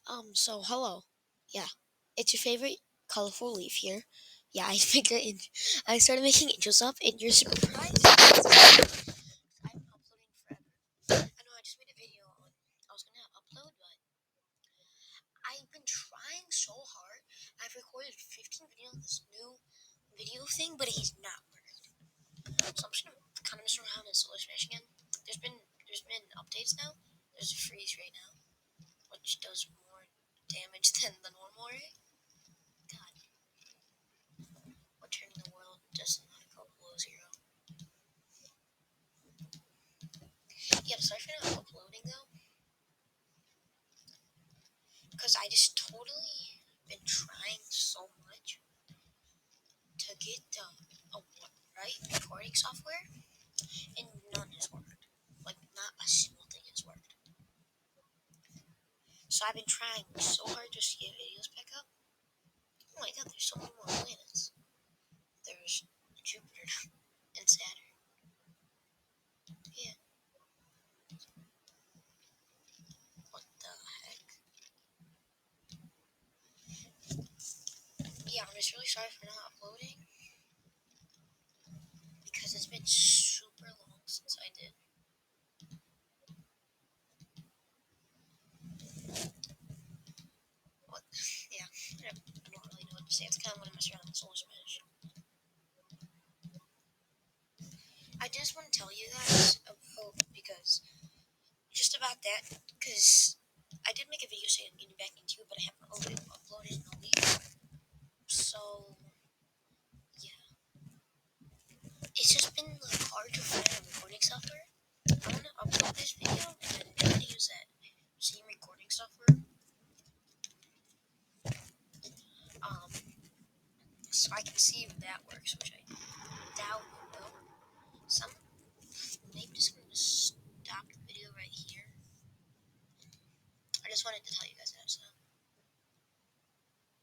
So hello. Yeah, it's your favorite colorful leaf here. Yeah, I figured I started making intros up, and you're surprised. I'm uploading forever. I know I just made a video on. I was gonna upload, but I've been trying so hard. I've recorded 15 videos on this new video thing, but it's not working. So I'm just gonna kind of mess around in Solar Smash again. There's been updates now. There's a freeze right now, which does more damage than the normal ray. God. What turning the world does not go below zero. Yep, sorry for not uploading though, because I just totally been trying so much to get a right recording software, and none has worked. Like, not a single thing has worked. So I've been trying so hard just to get videos back up. Oh my god, there's so many more planets. There's Jupiter and Saturn. Yeah, what the heck? Yeah, I'm just really sorry for not uploading, because it's been super long since I did. What? Yeah, I don't really know what to say. It's kind of what I mess around with Soul Smash. I just want to tell you guys about, because just about that, because I did make a video saying I'm getting back into it, but I haven't uploaded in a week. So yeah, it's just been like hard to find a recording software. I want to upload this video and then try to use that same recording software, um, so I can see if that works, which I doubt it will. Some maybe just gonna stop the video right here. I just wanted to tell you guys that. So.